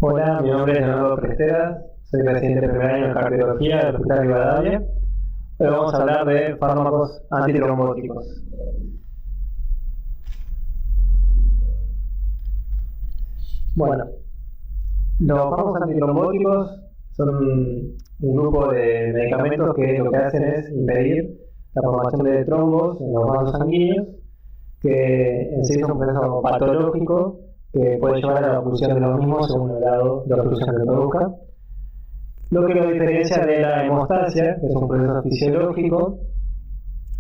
Hola, mi nombre es Leonardo Presteras, soy residente de primer año en cardiología del Hospital Rivadavia. Hoy vamos a hablar de fármacos antitrombóticos. Bueno, los fármacos antitrombóticos son un grupo de medicamentos que lo que hacen es impedir la formación de trombos en los vasos sanguíneos, que en sí es un proceso patológico que puede llevar a la oclusión de los mismos según el grado de oclusión que produzca. Lo que lo diferencia de la hemostasia, que es un proceso fisiológico,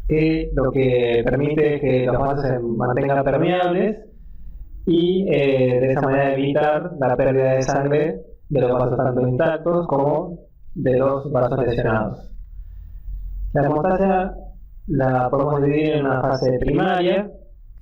que lo que permite que los vasos se mantengan permeables y de esa manera evitar la pérdida de sangre de los vasos tanto intactos como de los vasos lesionados. La hemostasia la podemos dividir en una fase primaria,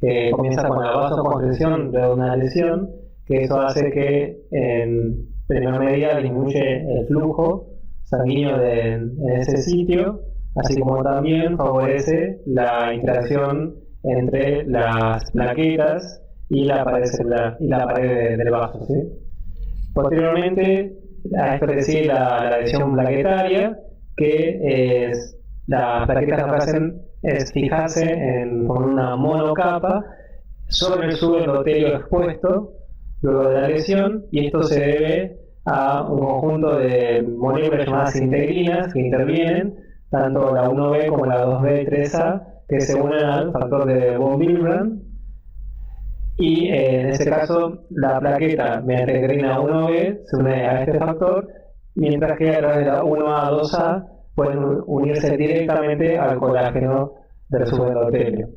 que comienza con la vasoconstricción de una lesión, que eso hace que en primera medida disminuye el flujo sanguíneo en ese sitio, así como también favorece la interacción entre las plaquetas y la pared celular y la pared del vaso, ¿sí? Posteriormente a esto le sigue la lesión plaquetaria, que es las plaquetas lo que hacen es fijarse con una monocapa sobre el subendotelio expuesto luego de la lesión, y esto se debe a un conjunto de moléculas llamadas integrinas que intervienen, tanto la 1B como la 2B3A, que se unen al factor de von Willebrand, y en este caso la plaqueta mediante integrina 1B se une a este factor, mientras que a través de la 1A2A pueden unirse directamente al colágeno del subendotelio.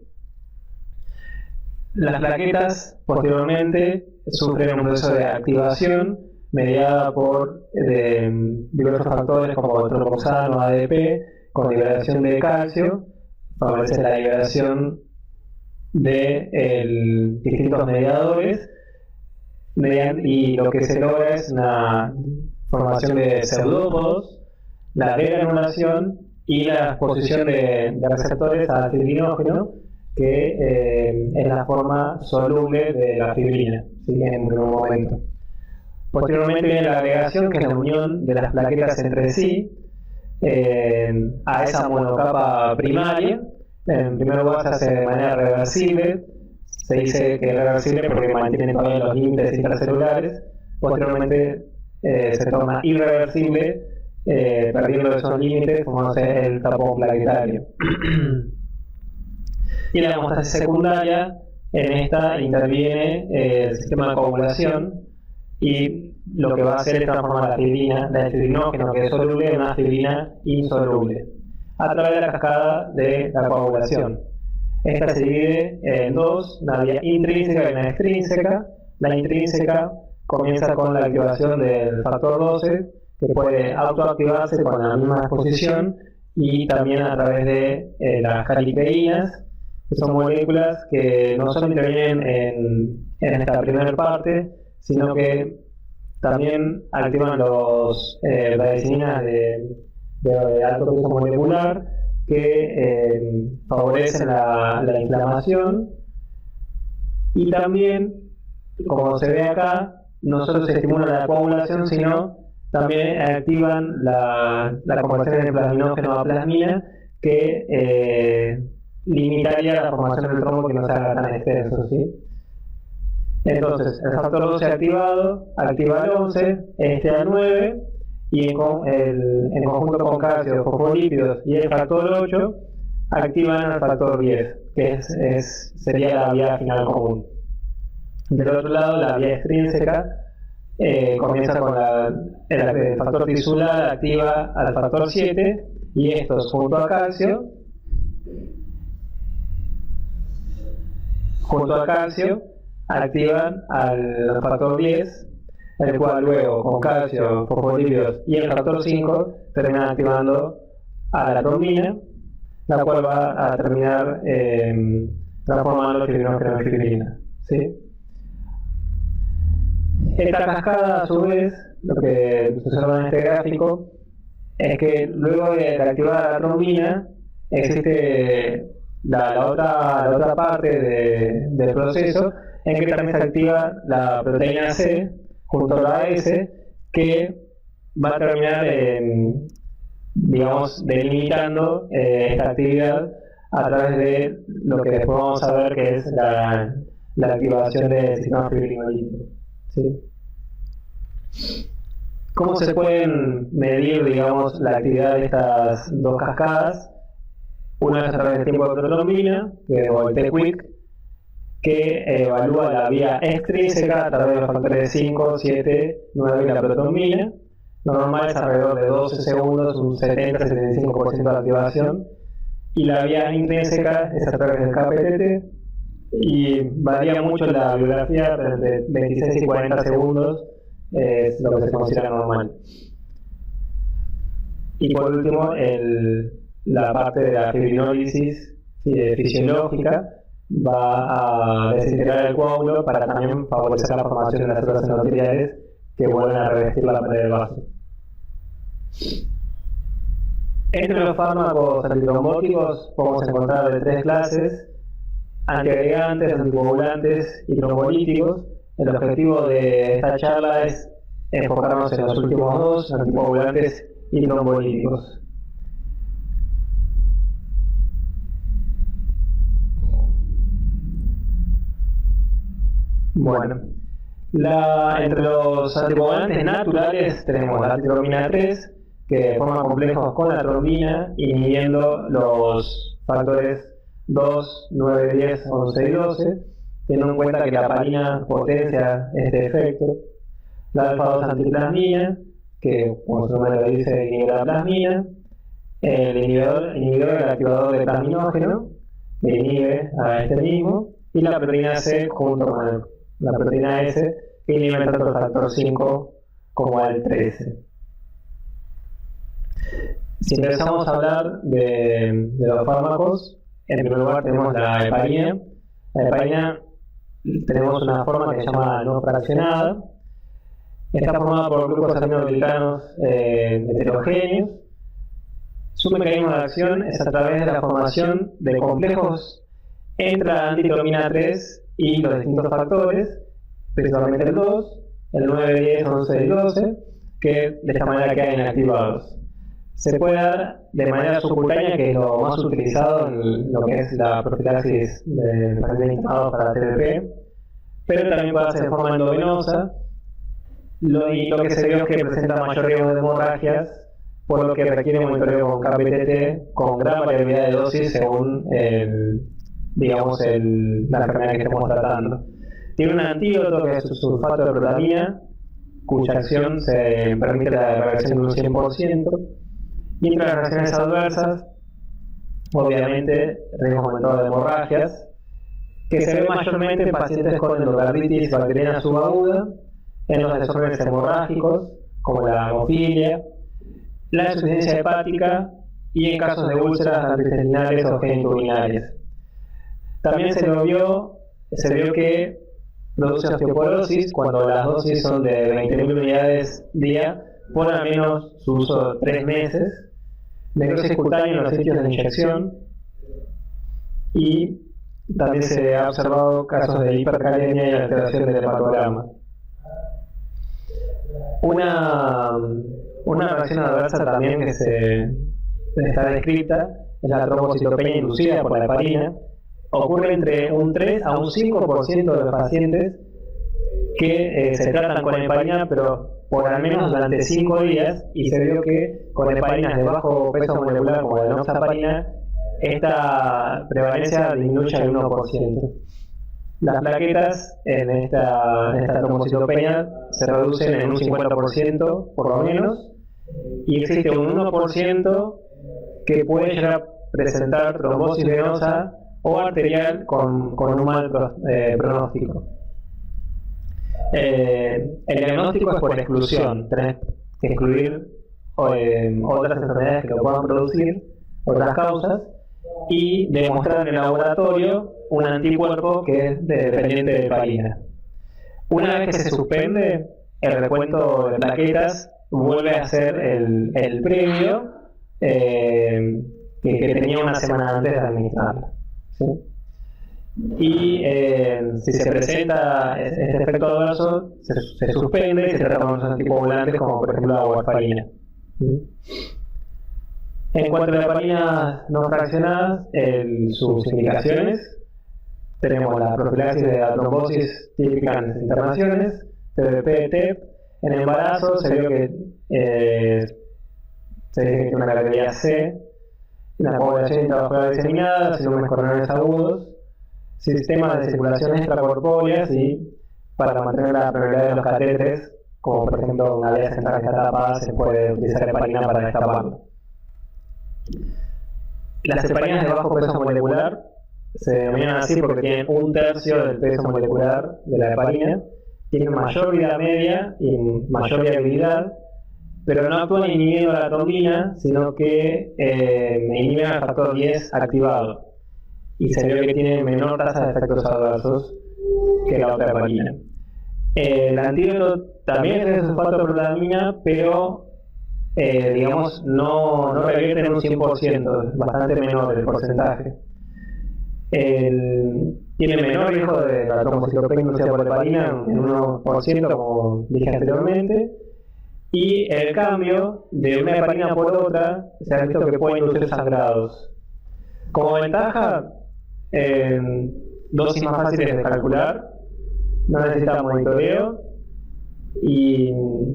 Las plaquetas posteriormente sufren un proceso de activación mediada por diversos factores como tromboxano, ADP, con liberación de calcio, favorece la liberación de distintos mediadores, y lo que se logra es una formación de pseudópodos, la degranulación y la exposición de receptores a fibrinógeno, que es la forma soluble de la fibrina, ¿sí? En un momento. Posteriormente viene la agregación, que es la unión de las plaquetas entre sí a esa monocapa primaria. En primer lugar se hace de manera reversible, se dice que es reversible porque mantiene todavía los límites intracelulares. Posteriormente se torna irreversible, perdiendo esos límites, como el tapón plaquetario. Y la hemostasia secundaria, en esta interviene el sistema de coagulación, y lo que va a hacer es transformar la fibrina, el fibrinógeno que es soluble, en una fibrina insoluble, a través de la cascada de la coagulación. Esta se divide en dos, una vía intrínseca y una extrínseca. La intrínseca comienza con la activación del factor 12, que puede autoactivarse con la misma exposición, y también a través de las caripeínas, que son moléculas que no solo intervienen en esta primera parte, sino que también activan los bradicininas de alto peso molecular, que favorecen la inflamación, y también, como se ve acá, no solo se estimula la coagulación, sino también activan la conversión de plasminógeno a plasmina, que limitaría la formación del trombo, que no se haga tan extenso, ¿sí? Entonces, el factor 12 activado activa el 11, este al 9, y en conjunto con calcio, fosfolípidos y el factor 8 activan el factor 10, que sería la vía final común. Del otro lado, la vía extrínseca comienza con el factor tisular, activa al factor 7, y estos junto a calcio activan al factor 10, el cual luego con calcio, fosfolípidos y el factor 5 terminan activando a la trombina, la cual va a terminar transformando fibrinógeno en fibrina, ¿sí? Esta cascada, a su vez, lo que se observa en este gráfico es que luego de activar la trombina existe la otra parte del proceso, en que también se activa la proteína C junto a la AS, que va a terminar, digamos, delimitando esta actividad a través de lo que después vamos a ver que es la activación del sistema fibrinolítico. ¿Sí? ¿Cómo se pueden medir, digamos, la actividad de estas dos cascadas? Una es a través del tiempo de protrombina, o el T-Quick, que evalúa la vía extrínseca a través de los factores 5, 7, 9 y la protrombina. Lo normal es alrededor de 12 segundos, un 70-75% de activación. Y la vía intrínseca es a través del KPTT, y varía mucho la bibliografía, pero entre 26 y 40 segundos es lo que se considera normal. Y por último, la parte de la fibrinólisis fisiológica va a desintegrar el coágulo para también favorecer la formación de las células endoteliales que vuelven a revestir la pared del vaso. Entre los fármacos antitrombóticos podemos encontrar de tres clases: antiagregantes, anticoagulantes y trombolíticos. El objetivo de esta charla es enfocarnos en los últimos dos, anticoagulantes y trombolíticos. Bueno, entre los anticoagulantes naturales tenemos la antitrombina 3, que forma complejos con la trombina, inhibiendo los factores 2, 9, 10, 11 y 12, teniendo en cuenta que la heparina potencia este efecto. La alfa-2 antiplasmina, que como su nombre lo dice, inhibe la plasmina. El inhibidor del activador de plasminógeno, que inhibe a este mismo. Y la proteína C junto con la proteína S, que inhibe tanto el factor 5 como el 13. Si empezamos a hablar de los fármacos, en primer lugar tenemos la heparina. La heparina tenemos una forma que se llama no fraccionada. Está formada por grupos aminoglicanos heterogéneos. Su mecanismo de acción es a través de la formación de complejos entre la antitrombina 3 y los distintos factores, principalmente el 2, el 9, 10, 11 y 12, que de esta manera quedan inactivados. Se puede dar de manera subcutánea, que es lo más utilizado en lo que es la profilaxis de pacientes infectados para TBP, pero también puede hacerse de forma endovenosa. Y lo que se ve es que presenta mayor riesgo de hemorragias, por lo que requiere monitoreo con KPTT con gran variabilidad de dosis según la enfermedad que estemos tratando. Tiene un antídoto que es el sulfato de protamina, cuya acción se permite la reversión de un 100%. Y entre las reacciones adversas, obviamente, riesgo aumentado de hemorragias, que se ve mayormente en pacientes con endocarditis bacteriana subaguda, en los desórdenes hemorrágicos, como la hemofilia, la insuficiencia hepática y en casos de úlceras gastrointestinales o genitourinarias. También se vio que produce osteoporosis cuando las dosis son de 20.000 unidades día por al menos su uso de 3 meses, necrosis cutánea en los sitios de inyección, y también se ha observado casos de hipercalemia y alteración del hepatograma. Una reacción adversa también que está descrita es la trombocitopenia inducida por la heparina. Ocurre entre un 3 a un 5% de los pacientes que se tratan con heparina, pero por al menos durante 5 días, y se vio que con heparinas de bajo peso molecular como la enoxaparina, esta prevalencia disminuye al 1%. Las plaquetas en esta trombocitopenia se reducen en un 50% por lo menos, y existe un 1% que puede llegar a presentar trombosis venosa o arterial con un mal pronóstico. El diagnóstico es por exclusión. Tenés que excluir otras enfermedades que lo puedan producir, otras causas, y demostrar en el laboratorio un anticuerpo que es dependiente de heparina. Una vez que se suspende el recuento de plaquetas, vuelve a ser el previo que tenía una semana antes de administrarla. ¿Sí? y si se presenta este efecto adverso, se suspende y se trata con unos anticoagulantes como por ejemplo la warfarina. En cuanto a las heparinas no fraccionadas, sus indicaciones, tenemos la profilaxis de la trombosis típica en las internaciones, TBP, TEP. En embarazo se vio que tiene una categoría C, la coagulación intravascular diseminada, síndromes coronarios agudos, sistemas de circulación extracorpóreas y para mantener la permeabilidad de los catéteres, como por ejemplo una vía central que está tapada, se puede utilizar heparina para destaparlo. Las heparinas de bajo peso molecular se denominan así porque tienen 1/3 del peso molecular de la heparina, tienen mayor vida media y mayor viabilidad, pero no actúan inhibiendo la trombina, sino que inhiben el factor 10 activado. Y se ve que tiene menor tasa de efectos adversos que la otra heparina. El antídoto también es sulfato de protamina, pero digamos no revierte en un 100%, es bastante menor el porcentaje. Tiene menor riesgo de la trombocitopenia inducida por heparina en 1%, como dije anteriormente, y el cambio de una heparina por otra se ha visto que puede inducir sangrados. Como ventaja, dosis más fáciles de calcular, no necesita monitoreo y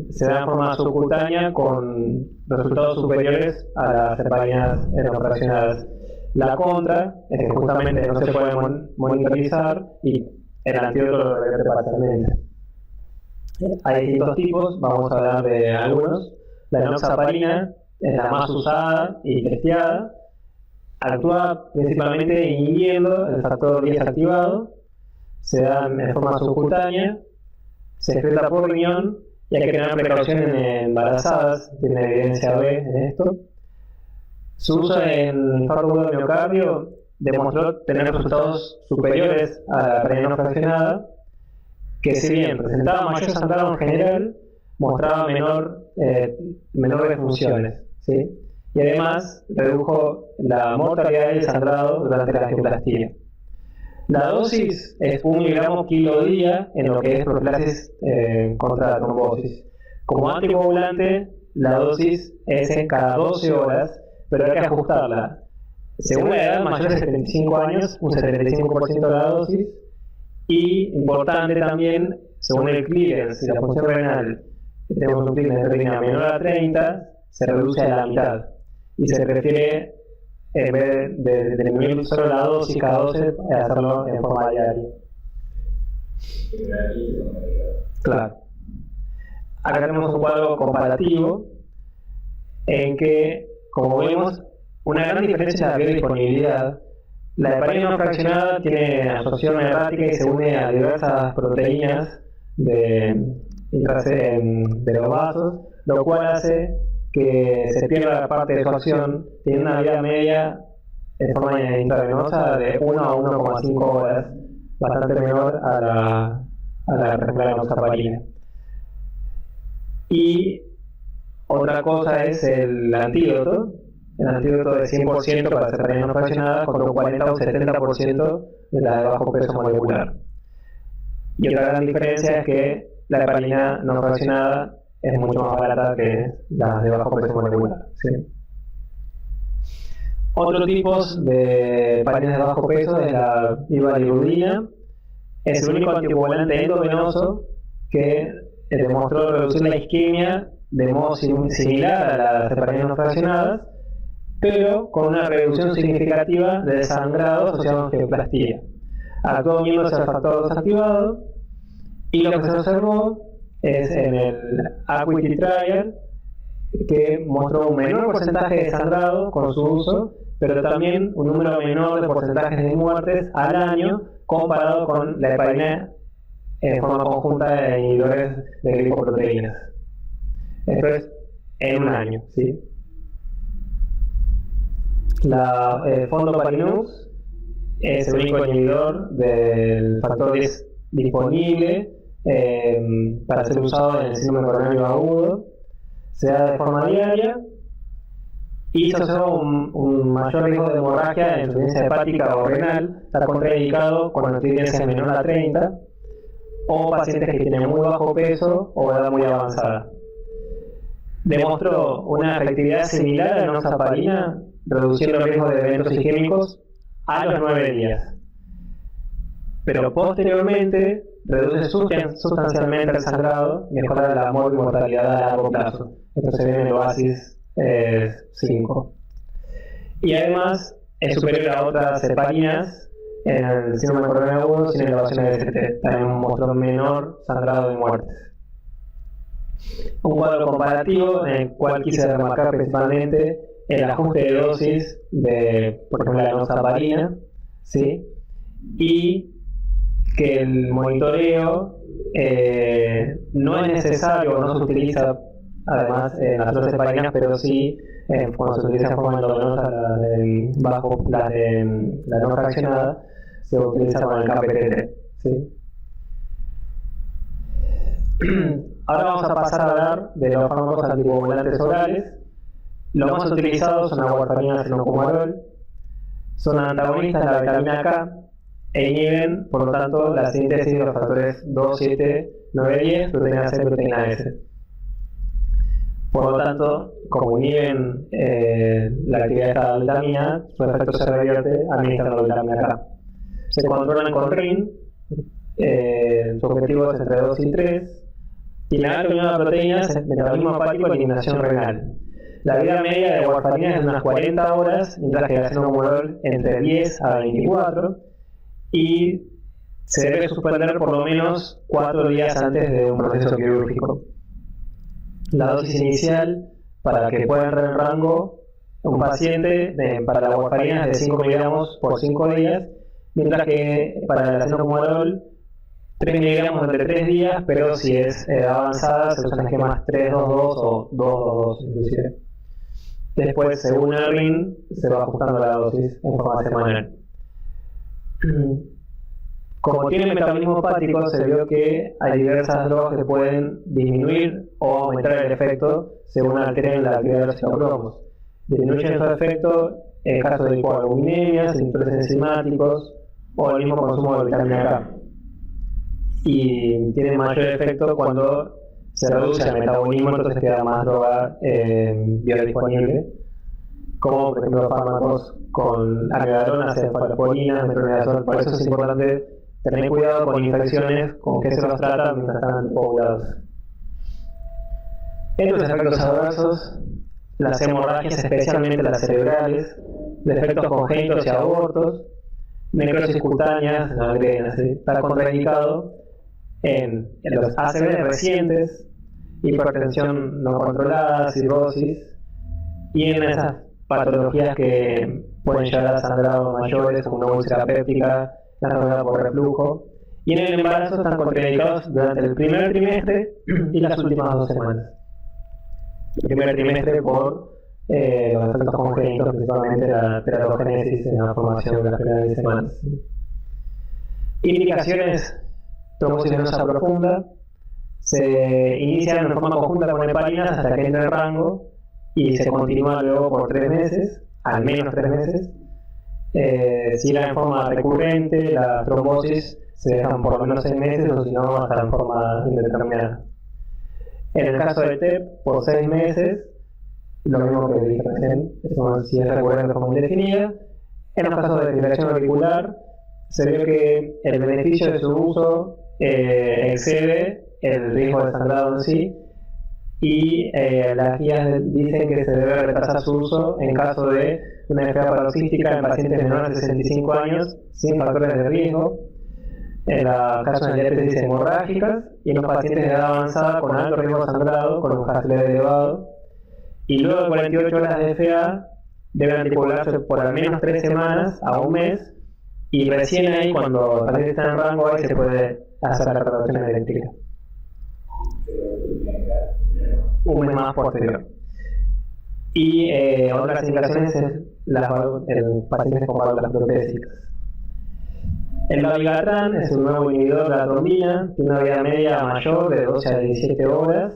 se da en forma subcutánea con resultados superiores a las heparinas no fraccionadas. La contra es que justamente no se puede monitorizar y el antídoto lo revierte parcialmente. Hay distintos tipos, vamos a hablar de algunos. La enoxaparina es la más usada y testeada. Actúa principalmente inhibiendo el factor 10 activado, se da en forma subcutánea, se excreta por riñón y hay que tener precaución en embarazadas, tiene evidencia B en esto. Su uso en infarto de miocardio demostró tener resultados superiores a la heparina no fraccionada, que si bien presentaba mayor sangrado en general, mostraba menores funciones, ¿sí? Y además redujo la mortalidad del sangrado durante la angioplastía. La dosis es 1 miligramo kilo día en lo que es profilaxis contra la trombosis. Como anticoagulante, la dosis es en cada 12 horas, pero hay que ajustarla. Según la edad mayor de 75 años, un 75% de la dosis. Y importante también, según el clearance y la función renal, tenemos un clearance de renina menor a 30, se reduce a la mitad. Y se prefiere, en vez de disminuir solo la dosis cada 12, hacerlo en forma diaria. Claro. Acá tenemos un cuadro comparativo en que, como vemos, una gran diferencia es la biodisponibilidad. La heparina no fraccionada tiene absorción errática y se une a diversas proteínas de los vasos, lo cual hace que se pierda parte de su acción, tiene una vida media en forma intravenosa de 1 a 1,5 horas, bastante menor a la regular enoxaparina. Y otra cosa es el antídoto de 100% para las heparinas no fraccionadas contra un 40 o 70% de la de bajo peso molecular. Y otra gran diferencia es que la heparina no fraccionada es mucho más barata que las de bajo peso molecular, ¿sí? Otro tipo de heparinas de bajo peso es la ivalirudina. Es el único anticoagulante endovenoso que demostró reducir la isquemia de modo similar a las heparinas no fraccionadas, pero con una reducción significativa de desangrado asociado a angioplastía. Actuó uniéndose al factor 2 activado, y lo que se observó es en el Acuity Trial que mostró un menor porcentaje de sangrado con su uso, pero también un número menor de porcentajes de muertes al año comparado con la heparina en forma conjunta de inhibidores de glicoproteínas. Esto es en un año, ¿sí? El Fondoparinux es el único inhibidor del factor 10 disponible para ser usado en el síndrome coronario agudo. Se da de forma diaria y se observa un mayor riesgo de hemorragia en insuficiencia hepática o renal. Está contraindicado con incidencia menor a 30 o pacientes que tienen muy bajo peso o edad muy avanzada. Demostró una efectividad similar a la enoxaparina, reduciendo el riesgo de eventos isquémicos a los 9 días. Pero posteriormente reduce sustancialmente el sangrado, mejora la mortalidad a largo plazo. Esto se ve en el OASIS 5. Y además es superior a otras heparinas en el síndrome coronariano agudo sin elevación de DST. También mostró menor sangrado y muertes. Un cuadro comparativo en el cual quise remarcar principalmente el ajuste de dosis de, por ejemplo, la enoxaparina, ¿sí? Y que el monitoreo no es necesario, no se utiliza además en las otras heparinas, pero sí cuando se utiliza en forma endovenosa la no fraccionada, se utiliza con el KPTT, ¿sí? Ahora vamos a pasar a hablar de los fármacos anticoagulantes orales. Los más utilizados son la warfarina y el enocumarol. Son antagonistas de la vitamina K e inhiben, por lo tanto, la síntesis de los factores 2, 7, 9, 10, proteína C y proteína S. Por lo tanto, como inhiben la actividad de esta vitamina, su efecto se revierte administrando la vitamina K. Se controlan con RIN, su objetivo es entre 2 y 3, y la alta unión de proteínas es metabolismo hepático y eliminación renal. La vida media de warfarina es de unas 40 horas, mientras que la enocumarol entre 10 a 24, y se debe suspender por lo menos 4 días antes de un proceso quirúrgico. La dosis inicial para que pueda entrar en rango un paciente para la warfarina es de 5 miligramos por 5 días, mientras que para la enocumarol 3 miligramos entre 3 días, pero si es avanzada se usan esquemas 3-2-2 o 2-2-2 inclusive. Después, según el RIN, se va ajustando la dosis en forma semanal. Como tiene metabolismo hepático, se vio que hay diversas drogas que pueden disminuir o aumentar el efecto según alteren la actividad de los citocromos. Disminuyen su efecto en caso de hipoalbuminemias, inhibidores enzimáticos o el mismo consumo de vitamina K. Y tiene mayor efecto cuando se reduce el metabolismo, entonces queda más droga biodisponible, como por ejemplo fármacos con amiodarona, cefalosporina, metronidazol. Por eso es importante tener cuidado con infecciones con que se los trata mientras están anticoagulados. Estos efectos adversos, las hemorragias, especialmente las cerebrales, defectos congénitos y abortos, necrosis cutáneas, está contraindicado en los ACV recientes, hipertensión no controlada, cirrosis, y en esas patologías que pueden llegar a sangrados mayores como una úlcera péptica, la enfermedad por reflujo, y en el embarazo están contraindicados durante el primer trimestre y las últimas 2 semanas. El primer trimestre por los efectos congénitos, principalmente la teratogénesis en la formación de las primeras 10 semanas. Indicaciones: trombosis venosa profunda, se inicia en forma conjunta con heparinas hasta que entre el rango y se continúa luego por 3 meses, al menos 3 meses. Si era en forma recurrente, la trombosis se dejan por lo menos 6 meses o si no, hasta en forma indeterminada. En el caso del TEP, por 6 meses, lo mismo que dije recién, si es recurrente de forma indefinida. En los casos de fibrilación auricular, se ve que el beneficio de su uso excede el riesgo de sangrado en sí, y las guías dicen que se debe retrasar su uso en caso de una enfermedad paroxística en pacientes menores de 65 años sin factores de riesgo, en los casos de diátesis hemorrágicas y en los pacientes de edad avanzada con alto riesgo de sangrado con un HACLED elevado, y luego de 48 horas de FA deben anticoagularse por al menos 3 semanas a un mes, y recién ahí, cuando el paciente está en rango, ahí se puede hacer la reproducción eléctrica. Un mes más posterior. Y otras indicaciones es el paciente con válvulas protésicas. El dabigatran es un nuevo inhibidor de la trombina, tiene una vida media mayor de 12 a 17 horas,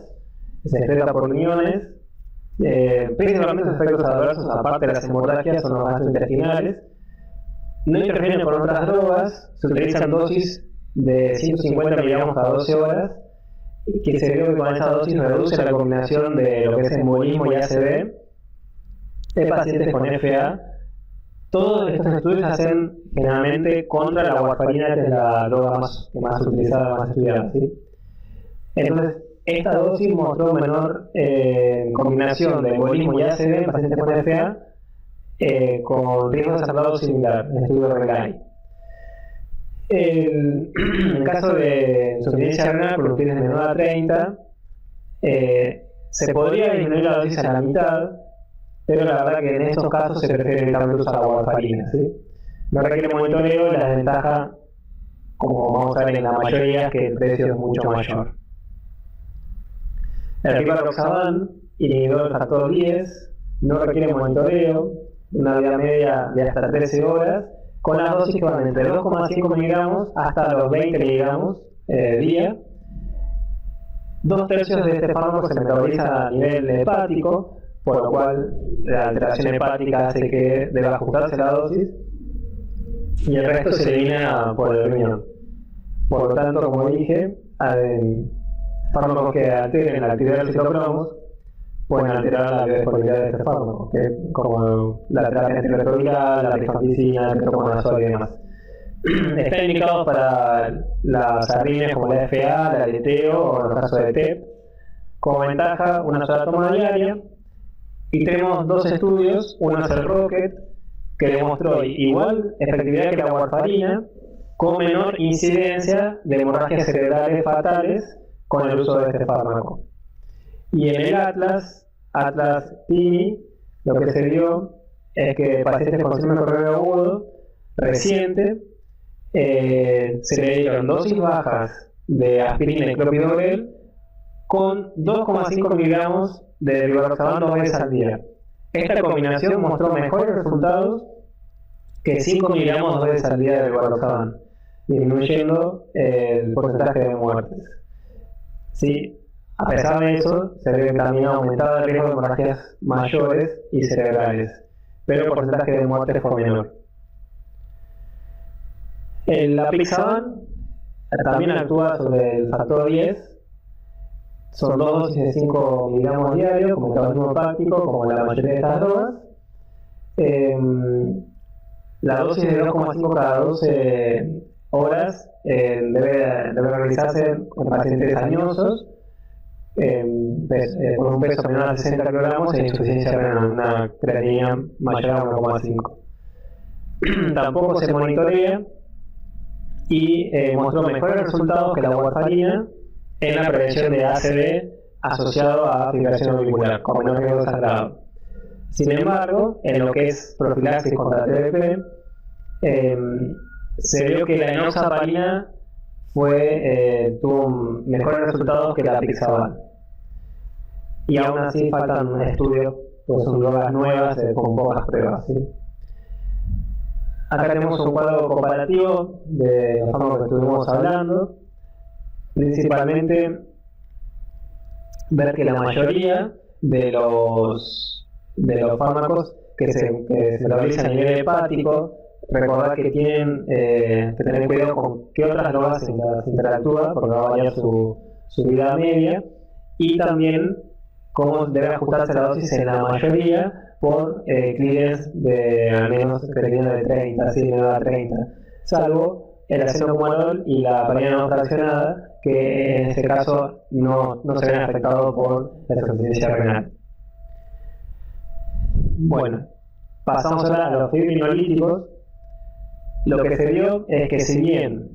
se excreta por riñones Principalmente los efectos adversos, aparte de las hemorragias, son los gastrointestinales. No interfieren con otras drogas, se utilizan dosis de 150 miligramos cada 12 horas, que se vio que con esa dosis reduce la combinación de lo que es embolismo y ACV de pacientes con FA. Todos estos estudios se hacen generalmente contra la warfarina, que es la droga más utilizada, más estudiada, ¿sí? Entonces, esta dosis mostró menor combinación de embolismo y ACV en pacientes con FA, con riesgo de sangrado similar en el estudio de Relay. En el caso de insuficiencia renal por lutines menor a 30, se podría disminuir la dosis a la mitad, pero la verdad que en estos casos se prefiere evitar usar la warfarina, ¿sí? No requiere monitoreo y la desventaja, como vamos a ver en la mayoría, es que el precio es mucho mayor. El rivaroxaban, inhibidor del factor 10, no requiere monitoreo, una vida media de hasta 13 horas, con las dosis que van entre 2,5 miligramos hasta los 20 miligramos día. 2/3 de este fármaco se metaboliza a nivel hepático, por lo cual la alteración hepática hace que deba ajustarse la dosis, y el resto se elimina por el riñón. Por lo tanto, como dije, fármacos que alteren la actividad de los ciclocromos pueden alterar la biodisponibilidad de este fármaco, como la terapia antirretroviral, la rifampicina, el tetroconazol y demás. Están indicados para las arritmias como la FA, la aleteo o en los casos de TEP. Como ventaja, una sola toma diaria. Y tenemos dos estudios, uno es el Rocket, que demostró igual efectividad que la warfarina, con menor incidencia de hemorragias cerebrales fatales con el uso de este fármaco. Y en el Atlas-TIMI, lo que se vio es que pacientes con síndrome coronario agudo reciente se le dieron dosis bajas de aspirina y clopidogrel con 2,5 miligramos de rivaroxaban 2 veces al día. Esta combinación mostró mejores resultados que 5 miligramos 2 veces al día de rivaroxaban, disminuyendo el porcentaje de muertes. Sí, a pesar de eso, se ve que también aumentaba el riesgo de hemorragias mayores y cerebrales, pero el porcentaje de muertes fue menor. El apixaban también actúa sobre el factor 10. Son dos dosis de 5 miligramos diarios, como el tabagismo hepático, como la mayoría de estas drogas. La dosis de 2,5 cada 12 horas debe realizarse en pacientes añosos, con un peso menor a 60 kilogramos e insuficiencia renal, una creatinina mayor a 1,5. Tampoco se monitorea y mostró mejores resultados que la warfarina en la prevención de ACV asociado a fibrilación auricular, con menor riesgo de sangrado. Sin embargo, en lo que es profilaxis contra TBP, se vio que la enoxaparina tuvo mejores resultados que la apixaban. Y aún así faltan estudios, pues son drogas nuevas con pocas pruebas, ¿sí? Acá tenemos un cuadro comparativo de los fármacos que estuvimos hablando. Principalmente ver que la mayoría de los fármacos que se metabolizan a nivel hepático, recordar que tienen que tener cuidado con qué otras drogas se interactúa, porque va a variar su vida media, y también cómo debe ajustarse la dosis en la mayoría por clearance de al menos creatinina de 30, así de 9 a 30, salvo el acetocumalol y la heparina no fraccionada, que en este caso no se ven afectados por la insuficiencia renal. Bueno, pasamos ahora a los fibrinolíticos. Lo que se vio es que si bien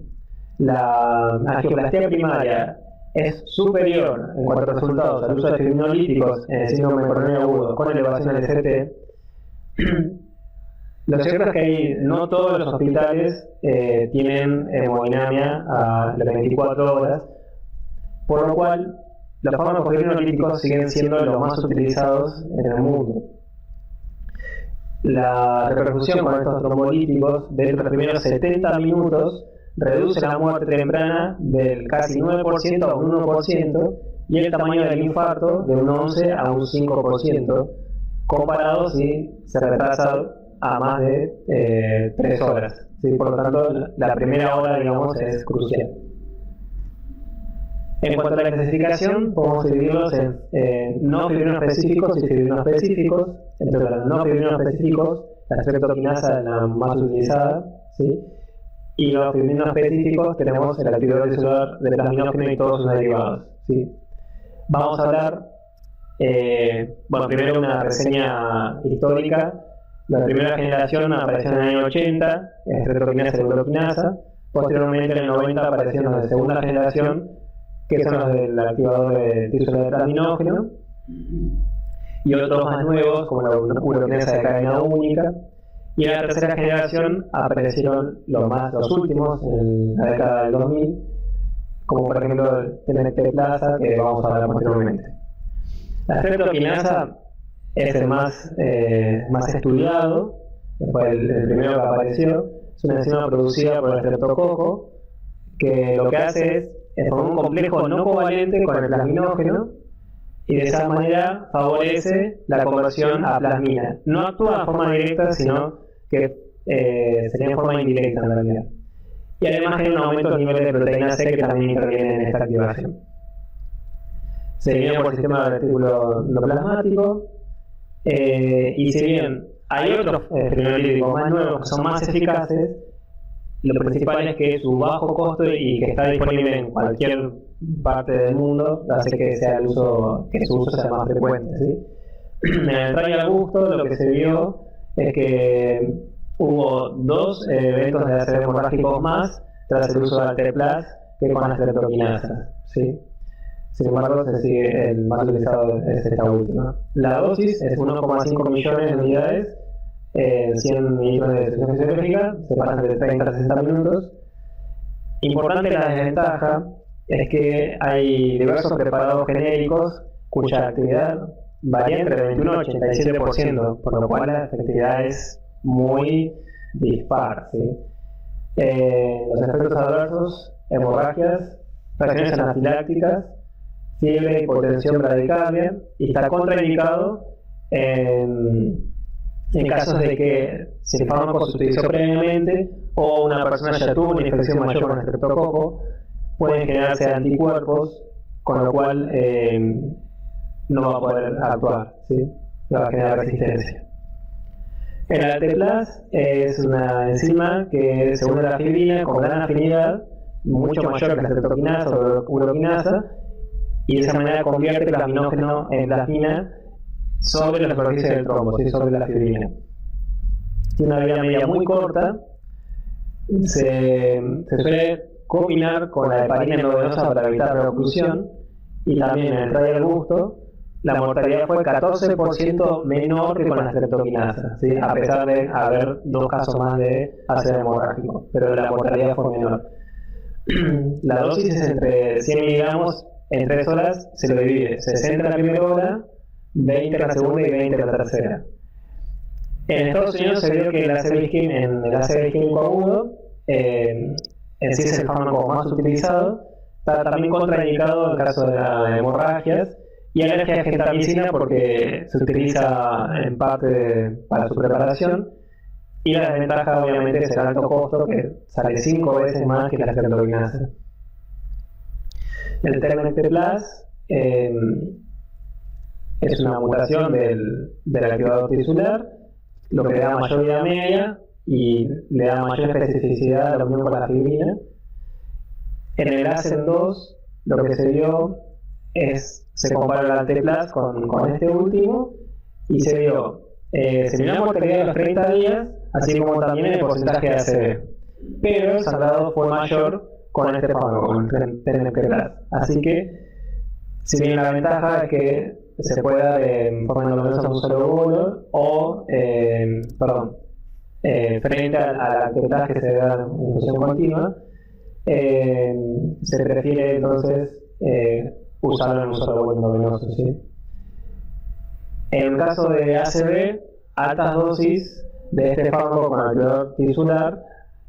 la angioplastia primaria es superior en cuanto a resultados al uso de fibrinolíticos en el síndrome coronario agudo con elevación del CT, lo cierto es que no todos los hospitales tienen hemodinamia a las 24 horas, por lo cual los fármacos fibrinolíticos siguen siendo los más utilizados en el mundo. La repercusión con estos trombolíticos dentro de los primeros 70 minutos reduce la muerte temprana del casi 9% a un 1% y el tamaño del infarto de un 11 a un 5%, comparado si se retrasa a más de 3 horas. ¿Sí? Por lo tanto, la primera hora, digamos, es crucial. En cuanto a la clasificación, podemos dividirlos en no fibrinos específicos y fibrinos específicos. Entre los no fibrinos específicos, la streptokinasa es la más utilizada, ¿sí? Y los fibrinos específicos tenemos el activador tisular de plasminógeno y todos sus derivados, ¿sí? Vamos a hablar, primero una reseña histórica. La primera generación apareció en el año 80, streptokinasa y urokinasa. Posteriormente, en el 90, aparecieron los de segunda generación, que son los del activador tisular de plasminógeno, y otros más nuevos, como la urokinasa de cadena única. Y en la tercera generación aparecieron los últimos, en la década del 2000, como por ejemplo el TNT Plaza, que vamos a hablar posteriormente. La streptokinasa es el más estudiado, fue el primero que apareció. Es una enzima producida por el streptococo, que lo que hace es formar un complejo no covalente con el plasminógeno, y de esa manera favorece la conversión a plasmina. No actúa de forma directa, sino que sería en forma indirecta en realidad. Y además tiene un aumento del nivel de proteína C que también interviene en esta activación. Se divide por el sistema del retículo endoplasmático, y si bien hay otros fibrinolíticos más nuevos que son más eficaces, lo principal es que su bajo costo y que está disponible en cualquier parte del mundo hace que su uso sea más frecuente, ¿sí? En el trial gusto lo que se vio es que hubo 2 eventos de ACV hemorrágicos más tras el uso de Alteplas que con la streptokinasa, ¿sí? Sin embargo, el más utilizado es esta última. La dosis es 1,5 millones de unidades, 100 mililitros de solución fisiológica, se pasan de 30 a 60 minutos. Importante la desventaja es que hay diversos preparados genéricos cuya actividad varía entre 21 y 87%, por lo cual la efectividad es muy dispar, ¿sí? Los efectos adversos, hemorragias, reacciones anafilácticas, fiebre, hipotensión, bradicardia, y está contraindicado en casos de que si el fármaco se utilizó previamente o una persona ya tuvo una infección mayor con el streptococo, pueden generarse anticuerpos, con lo cual no va a poder actuar, ¿sí? Va a generar resistencia. El Alteplas es una enzima que se une a la fibrina con gran afinidad, mucho mayor que la streptokinasa o la urokinasa, y de esa manera convierte el plasminógeno en plasmina sobre la superficie del trombo, ¿sí? Sobre la fibrina. Tiene una vida media muy corta. Se suele combinar con la heparina endovenosa para evitar la oclusión, y también en el trial gusto la mortalidad fue 14% menor que con la streptokinasa, ¿sí? A pesar de haber 2 casos más de ACV hemorrágico, pero la mortalidad fue menor. La dosis es entre 100 miligramos en 3 horas, se lo divide 60 en la primera hora, 20 en la segunda y 20 en la tercera. En Estados Unidos se vio que el ACV isquémico agudo en sí es el fármaco más utilizado. Está también contraindicado en caso de hemorragias y alergia a gentamicina porque se utiliza en parte para su preparación, y la desventaja obviamente es el alto costo, que sale 5 veces más que la streptokinasa. El TNT Plus es una mutación del activador tisular, lo que le da mayor vida media y le da mayor especificidad a la unión con la fibrina. En el ASEN2 lo que se vio se compara el Alteplas con este último, y se vio la mortalidad de los 30 días, así como también el porcentaje de ACV, pero el sangrado fue mayor con este fármaco, con el TNT+. Así que, si bien la ventaja es que se puede dar en forma endovenosa a un solo bolo, o, frente al TNT que se da en función continua, se prefiere entonces usarlo en un solo bolo endovenoso, ¿sí? En el caso de ACV, altas dosis de este fármaco con activador tisular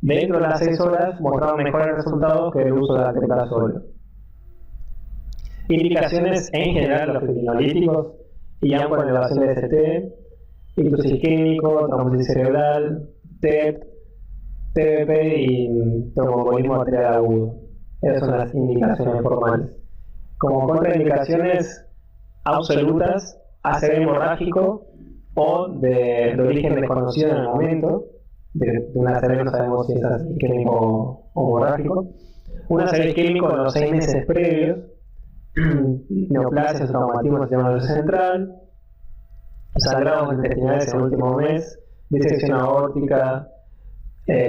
dentro de las 6 horas mostraron mejores resultados que el uso de la TNT solo. Indicaciones en general los fibrinolíticos IAM con elevación de ST, ictus isquémico, trombosis cerebral, TEP, TBP y tromboembolismo arterial agudo. Esas son las indicaciones formales. Como contraindicaciones absolutas, ACV hemorrágico o de origen desconocido en el momento, de un ACV no sabemos si es isquémico o hemorrágico, un ACV isquémico en los 6 meses previos, neoplasias o traumatismo del sistema nervioso central, sangrados intestinales en el último mes, disección aórtica,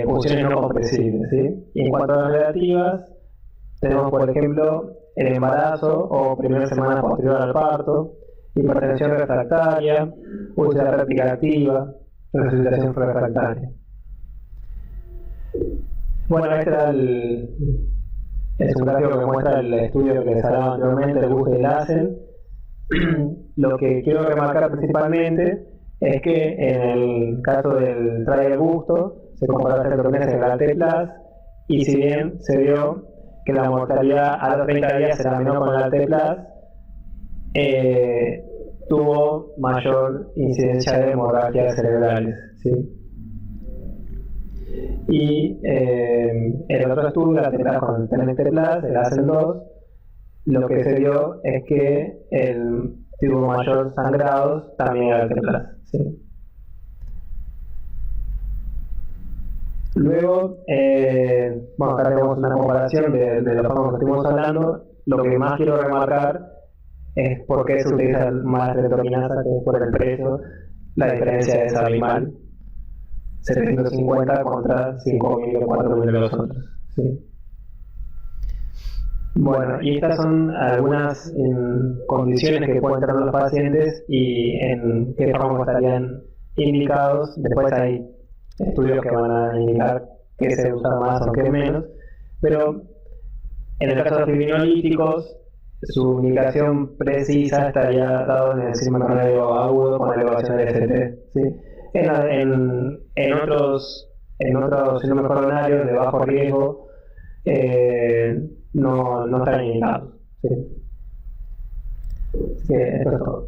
punciones no compresibles, ¿sí? Y en cuanto a las negativas, tenemos por ejemplo el embarazo o primera semana posterior al parto, hipertensión refractaria, úlcera péptica activa, resucitación refractaria. Bueno, es un gráfico que muestra el estudio que les hablaba anteriormente, el gusto y el ASEN. Lo que quiero remarcar principalmente es que en el caso del trial gusto se comparó estreptokinasa con la T-Plus, y si bien se vio que la mortalidad a los 30 días era menor con la T-Plus, tuvo mayor incidencia de hemorragias cerebrales, ¿sí? Y el otro estudio, la T-Plus con el TNT+, el ASEN-2, lo que se vio es que tuvo mayor sangrados también era el T-Plus, ¿sí? Luego, bueno, acá tenemos una comparación de los fármacos que estuvimos hablando. Lo que más quiero remarcar es por qué se utiliza más estreptokinasa que por el precio. La diferencia es abismal: 750 contra 5.000 o 4.000 de los otros, ¿sí? Bueno, y estas son algunas condiciones que pueden tener los pacientes y en qué fármacos estarían indicados. Después hay estudios que van a indicar qué se usa más o qué menos, pero en el caso de los fibrinolíticos, su indicación precisa estaría dado en el síndrome coronario agudo con elevación del ST, ¿sí? En otros síndromes coronarios de bajo riesgo no están indicados, ¿sí? Así que esto es todo.